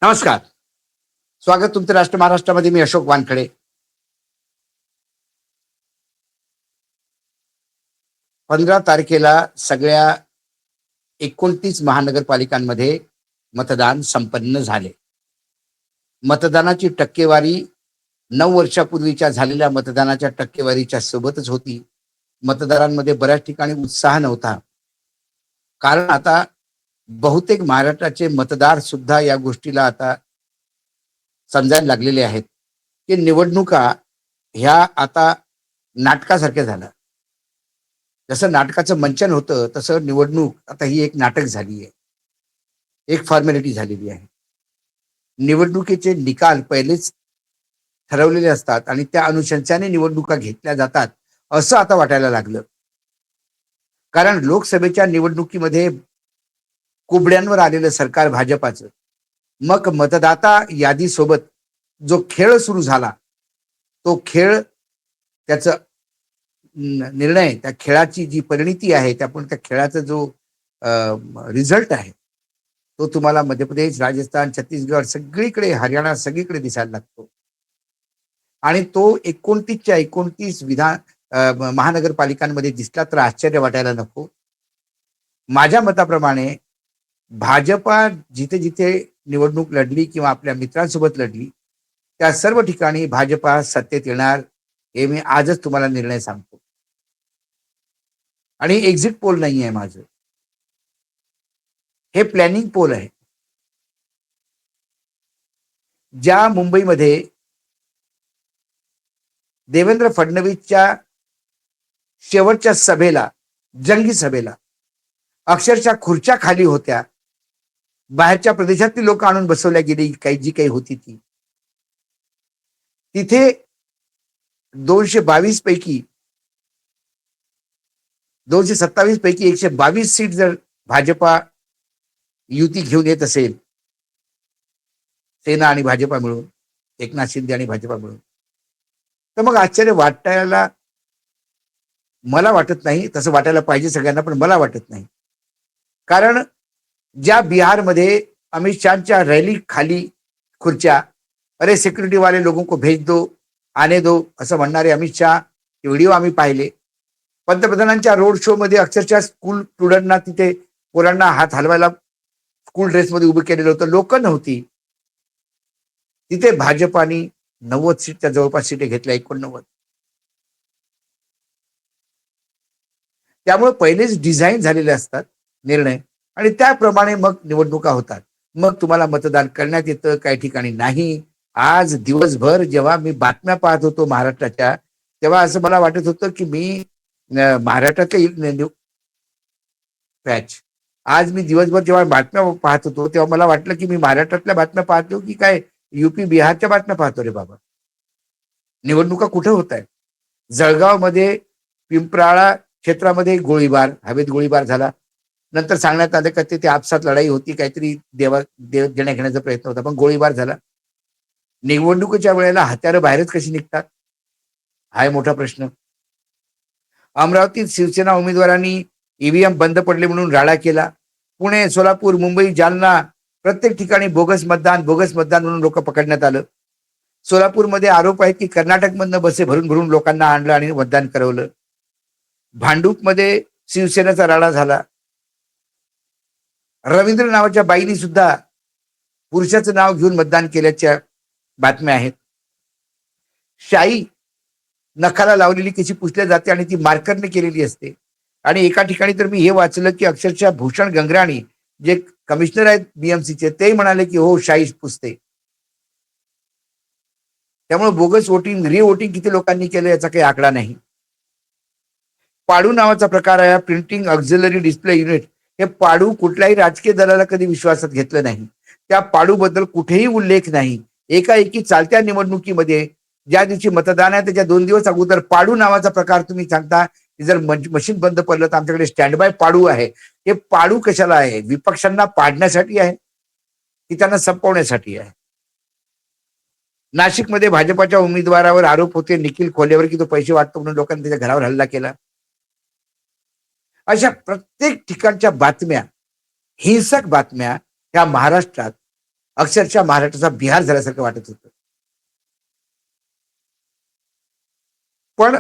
नमस्कार. स्वागत तुमचं राष्ट्र महाराष्ट्रामध्ये. मी अशोक वानखडे. 15 तारखेला सगळ्या 29 महानगरपालिकांमध्ये मतदान संपन्न झाले. मतदानाची टक्केवारी 9 वर्षापूर्वीच्या झालेल्या मतदानाच्या टक्केवारीच्या सोबतच होती. मतदारांमध्ये बऱ्याच ठिकाणी उत्साह नव्हता. कारण आता बहुतेक महाराष्ट्राचे मतदार सुद्धा या गोष्टीला आता समजायला लागलेले आहेत की निवडणुका ह्या आता नाटकासारख्या झाल्या. जसं नाटकाचं मंचन होतं तसं निवडणूक आता ही एक नाटक झाली आहे, एक फॉर्मॅलिटी झालेली आहे. निवडणुकीचे निकाल पहिलेच ठरवलेले असतात आणि त्या अनुशंसाने निवडणुका घेतल्या जातात असं आता वाटायला लागलं. कारण लोकसभेच्या निवडणुकीमध्ये कुबड्यांवर आलेलं सरकार भाजपाचं, मग मतदाता यादीसोबत जो खेळ सुरू झाला तो खेळ, त्याचं निर्णय, त्या खेळाची जी परिणिती आहे, त्या खेळाचा जो रिझल्ट आहे तो तुम्हाला मध्य प्रदेश, राजस्थान, छत्तीसगड, सगळीकडे, हरियाणा, सगळीकडे दिसायला लागतो. आणि तो 29च्या 29 महानगरपालिकांमध्ये दिसला तर आश्चर्य वाटायला नको. माझ्या मताप्रमाणे भाजपा जिथे जिथे निवडणूक लढली किंवा आपल्या मित्रांसोबत लढली त्या सर्व ठिकाणी भाजपा सत्तेत येणार, हे मी आजच तुम्हाला निर्णय सांगतो. आणि एक्झिट पोल नाही आहे माझं, हे प्लॅनिंग पोल आहे. ज्या मुंबईमध्ये देवेंद्र फडणवीसच्या शेवटच्या सभेला, जंगी सभेला, अक्षरशः खुर्च्या खाली होत्या, बाहेरच्या प्रदेशातली लोक आणून बसवल्या गेली, जी काही होती ती, तिथे 222 पैकी 227 पैकी 122 सीट जर भाजपा युती घेऊन येत असेल, सेना आणि भाजपा मिळून, एकनाथ शिंदे आणि भाजपा मिळून, तर मग आश्चर्य वाटायला मला वाटत नाही. तसं वाटायला पाहिजे सगळ्यांना, पण मला वाटत नाही. कारण ज्या बिहारमध्ये अमित शहाच्या रॅली खाली खुर्च्या, अरे सिक्युरिटी वाले लोगों को भेज दो, आने दो, असं म्हणणारे अमित शहा, ते व्हिडिओ आम्ही पाहिले. पंतप्रधानांच्या रोड शो मध्ये अक्षरशः स्कूल स्टुडंटना, तिथे पोरांना हात हलवायला स्कूल ड्रेसमध्ये उभं केलेलं होतं, लोक नव्हती तिथे. भाजपाने 90 सीटच्या जवळपास सीटे घेतल्या, 89. त्यामुळे पहिलेच डिझाईन झालेले असतात निर्णय आणि त्याप्रमाणे मग निवडणुका होतात. मग तुम्हाला मतदान करण्यात येतं, काही ठिकाणी नाही. आज दिवसभर जेव्हा मी बातम्या पाहत होतो महाराष्ट्राच्या, तेव्हा असं मला वाटत होतं की मी महाराष्ट्रातल्या पॅच, आज मी दिवसभर जेव्हा बातम्या पाहत होतो तेव्हा मला वाटलं की मी महाराष्ट्रातल्या बातम्या पाहतो की काय युपी बिहारच्या बातम्या पाहतो रे बाबा. निवडणुका कुठे होत आहेत? जळगावमध्ये पिंपराळा क्षेत्रामध्ये गोळीबार, हवेत गोळीबार झाला. नंतर सांगण्यात आलं का ते आपसात लढाई होती, काहीतरी देण्या घेण्याचा प्रयत्न होता, पण गोळीबार झाला. निवडणुकीच्या वेळेला हत्यारं बाहेरच कशी निघतात, हा मोठा प्रश्न. अमरावतीत शिवसेना उमेदवारांनी ईव्हीएम बंद पडले म्हणून राडा केला. पुणे, सोलापूर, मुंबई, जालना, प्रत्येक ठिकाणी बोगस मतदान म्हणून लोक पकडण्यात आलं. सोलापूरमध्ये आरोप आहेत की कर्नाटकमधनं बसे भरून भरून लोकांना आणलं आणि मतदान करवलं. भांडूपमध्ये शिवसेनेचा राडा झाला. रवींद्र नावाच्या बाईनी सुद्धा पुरुषाचं नाव घेऊन मतदान केल्याच्या बातम्या आहेत. शाई नखाला लावलेली कशी पुसल्या जाते आणि ती मार्करने केलेली असते. आणि एका ठिकाणी तर मी हे वाचलं की अक्षरशः भूषण गंगराणी, जे कमिशनर आहेत बीएमसीचे, ते म्हणाले की हो, शाई पुसते. त्यामुळे बोगस वोटिंग, रिवोटिंग किती लोकांनी केलं याचा काही आकडा नाही. पाडू नावाचा प्रकार आहे, प्रिंटिंग ऑक्झिलरी डिस्प्ले युनिट. हे पाडू कुठल्याही राजकीय दलाला कधी विश्वासात घेतलं नाही. त्या पाडू बद्दल कुठेही उल्लेख नाही. एकाएकी चालत्या निवडणुकीमध्ये ज्या दिवशी मतदान आहे त्याच्या 2 दिवस अगोदर पाडू नावाचा प्रकार तुम्ही सांगता की जर मशीन बंद पडलं तर आमच्याकडे स्टँड बाय पाडू आहे. हे पाडू कशाला आहे? विपक्षांना पाडण्यासाठी आहे की त्यांना संपवण्यासाठी आहे? नाशिकमध्ये भाजपाच्या उमेदवारावर आरोप होते निखिल खोलेवर की तो पैसे वाटतो म्हणून लोकांनी त्याच्या घरावर हल्ला केला. अशा प्रत्येक ठिकाणच्या बातम्या, हिंसक बातम्या ह्या महाराष्ट्रात अक्षरशः महाराष्ट्राचा बिहार झाल्यासारखं वाटत होतं. पण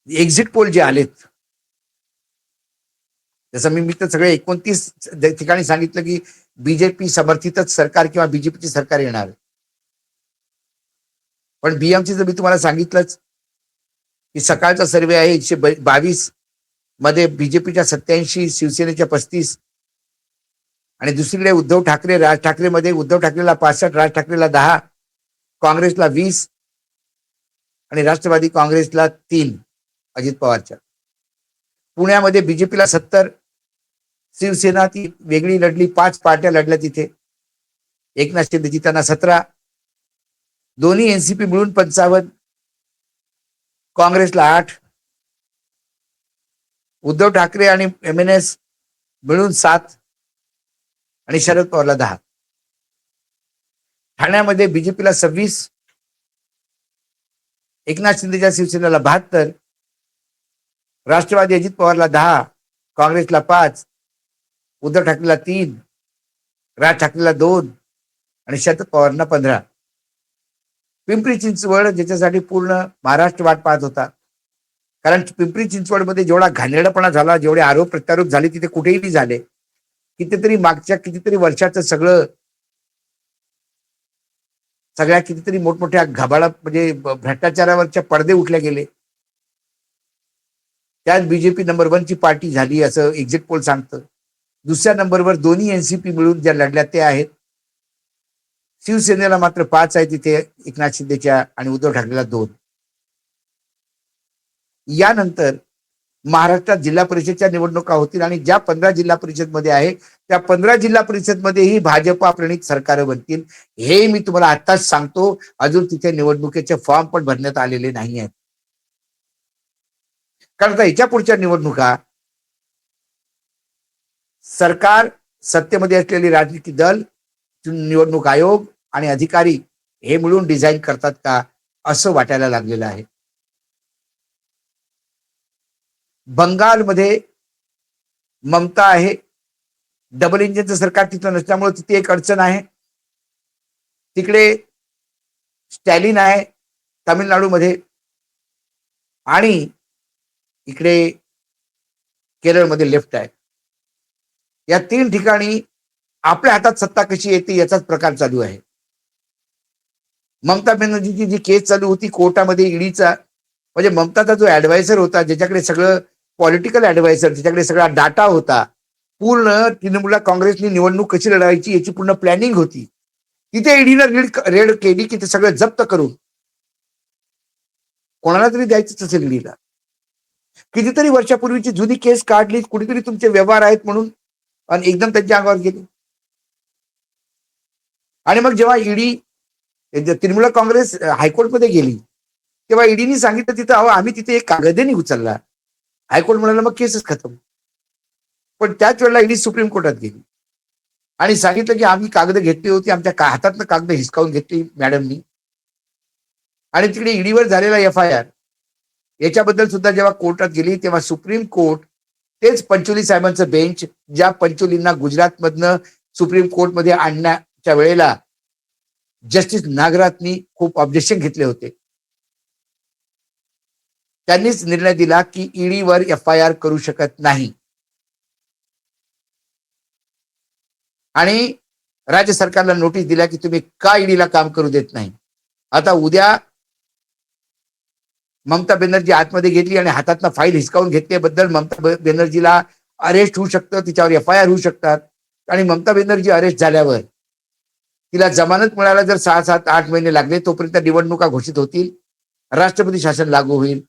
एक्झिट पोल जे आलेत, जसं मी तर सगळे 29 ठिकाणी सांगितलं की बीजेपी समर्थितच सरकार किंवा बीजेपीची सरकार येणार. पण बीएमसीचं मी तुम्हाला सांगितलंच की सकाळचा सर्वे आहे 122 मध्ये बीजेपीच्या 87, शिवसेनेच्या 35 आणि दुसरीकडे उद्धव ठाकरे, राज ठाकरेमध्ये उद्धव ठाकरेला 65, राज ठाकरेला 10, काँग्रेसला 20 आणि राष्ट्रवादी काँग्रेसला 3 अजित पवारच्या. पुण्यामध्ये बीजेपीला 70, शिवसेना ती वेगळी लढली, 5 पार्ट्या लढल्या तिथे. एकनाथ शिंदेची त्यांना 17, दोन्ही एनसीपी मिळून 55, काँग्रेसला 8, उद्धव ठाकरे आणि एमएनएस मिळून 7 आणि शरद पवारला 10. ठाण्यामध्ये बीजेपीला 26, एकनाथ शिंदेच्या शिवसेनेला 72, राष्ट्रवादी अजित पवारला 10, काँग्रेसला 5, उद्धव ठाकरेला 3, राज ठाकरेला 2 आणि शरद पवारला 15. पिंपरी चिंचवड ज्याच्यासाठी पूर्ण महाराष्ट्र वाट पाहत होता, कारण पिंपरी चिंचवडमध्ये जेवढा घाणेरडेपणा झाला, जेवढे आरोप प्रत्यारोप झाले तिथे कुठेही नाही झाले. कितीतरी मागच्या कितीतरी वर्षाचं सगळ्या कितीतरी मोठमोठ्या घबाडा म्हणजे भ्रष्टाचारावरच्या पडदे उठले गेले. त्यात बीजेपी नंबर 1 ची पार्टी झाली असं एक्झिट पोल सांगतं. दुसऱ्या नंबरवर दोन्ही एनसीपी मिळून ज्या लढल्या त्या आहेत. शिवसेनेला मात्र 5 आहे तिथे, एकनाथ शिंदेच्या आणि उद्धव ठाकरेला 2. यानंतर महाराष्ट्रात जिल्हा परिषदच्या निवडणुका होतील आणि ज्या 15 जिल्हा परिषद मध्ये आहे त्या 15 जिल्हा परिषद मध्येही भाजपा प्रणित सरकार बनतील. हे मी तुम्हाला आताच सांगतो. अजून तिथे निवडणुकीचे फॉर्म पण भरण्यात आलेले नाही आहेत. कारण आता याच्या पुढच्या निवडणुका सरकार, सत्तेमध्ये असलेली राजनीतिक दल, निवडणूक आयोग आणि अधिकारी हे मिळून डिझाईन करतात का असं वाटायला लागलेलं आहे. बंगालमध्ये ममता आहे, डबल इंजिनचं सरकार तिथं नसल्यामुळे तिथे एक अडचण आहे. तिकडे स्टॅलिन आहे तामिळनाडूमध्ये आणि इकडे केरळमध्ये लेफ्ट आहे. या 3 ठिकाणी आपल्या हातात सत्ता कशी येते याचाच प्रकार चालू आहे. ममता बॅनर्जीची जी केस चालू होती कोर्टामध्ये ईडीचा, म्हणजे ममताचा जो ऍडवायझर होता, ज्याच्याकडे सगळं पॉलिटिकल ऍडवायझर, ज्याच्याकडे सगळा डाटा होता, पूर्ण तृणमूल काँग्रेसनी निवडणूक कशी लढवायची याची पूर्ण प्लॅनिंग होती, तिथे ईडीनं रेड केली की ते सगळं जप्त करून कोणाला तरी द्यायचं असेल ईडीला. कितीतरी वर्षापूर्वीची जुनी केस काढली, कुठेतरी तुमचे व्यवहार आहेत म्हणून, आणि एकदम त्यांच्या अंगावर गेली. आणि मग जेव्हा ईडी तृणमूल काँग्रेस हायकोर्टमध्ये गेली तेव्हा ईडीने सांगितलं तिथं अहो आम्ही तिथे एक कागदही नाही उचलला. हायकोर्ट म्हणाला मग केसच खतम. पण त्याच वेळेला ईडी सुप्रीम कोर्टात गेली आणि सांगितलं की आम्ही कागद घेतली होती, आमच्या हातातनं कागद हिसकावून घेतली मॅडमनी. आणि तिकडे ईडीवर झालेला एफआयआर याच्याबद्दल सुद्धा जेव्हा कोर्टात गेली तेव्हा सुप्रीम कोर्ट, तेच पंचोली साहेबांचं बेंच, ज्या पंचोलींना गुजरातमधनं सुप्रीम कोर्टमध्ये आणण्याच्या वेळेला जस्टिस नागराथनी खूप ऑब्जेक्शन घेतले होते, त्यांनीच निर्णय दिला की ईडीवर एफआयआर करू शकत नाही. आणि राज्य सरकारला नोटीस दिल्या की तुम्ही का ईडीला काम करू देत नाही. आता उद्या ममता बॅनर्जी आतमध्ये गेली आणि हातातनं फाईल हिसकावून घेतल्याबद्दल ममता बॅनर्जीला अरेस्ट होऊ शकतं, तिच्यावर एफआयआर होऊ शकतात. आणि ममता बॅनर्जी अरेस्ट झाल्यावर तिला जमानत मिळायला जर 6, 7, 8 महिने लागले, तोपर्यंत निवडणुका घोषित होतील, राष्ट्रपती शासन लागू होईल.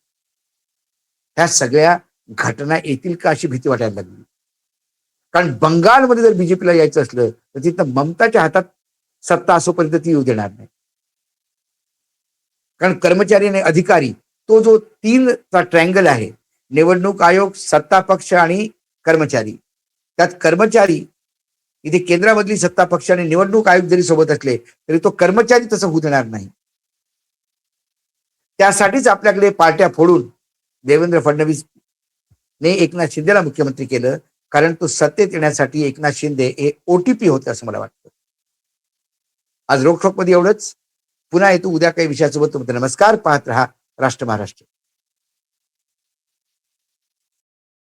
ह्या सगळ्या घटना येतील का अशी भीती वाटायला लागली. कारण बंगालमध्ये जर बीजेपीला यायचं असलं तर तिथं ममताच्या हातात सत्ता असोपर्यंत ती येऊ देणार नाही. कारण कर्मचारी आणि अधिकारी, तो जो 3चा ट्रँगल आहे, निवडणूक आयोग, सत्ता पक्ष आणि कर्मचारी, त्यात कर्मचारी इथे केंद्रामधली सत्ता पक्ष आणि निवडणूक आयोग जरी सोबत असले तरी तो कर्मचारी तसं होऊ देणार नाही. त्यासाठीच आपल्याकडे पार्ट्या फोडून देवेंद्र फडणवीस ने एकनाथ शिंदेला मुख्यमंत्री केलं कारण तो सत्तेत येण्यासाठी एकनाथ शिंदे हे OTP होते असं मला वाटतं. आज रोखोक मध्ये एवढंच. पुन्हा येतो उद्या काही विषयासोबत. नमस्कार. पाहत रहा राष्ट्र महाराष्ट्र.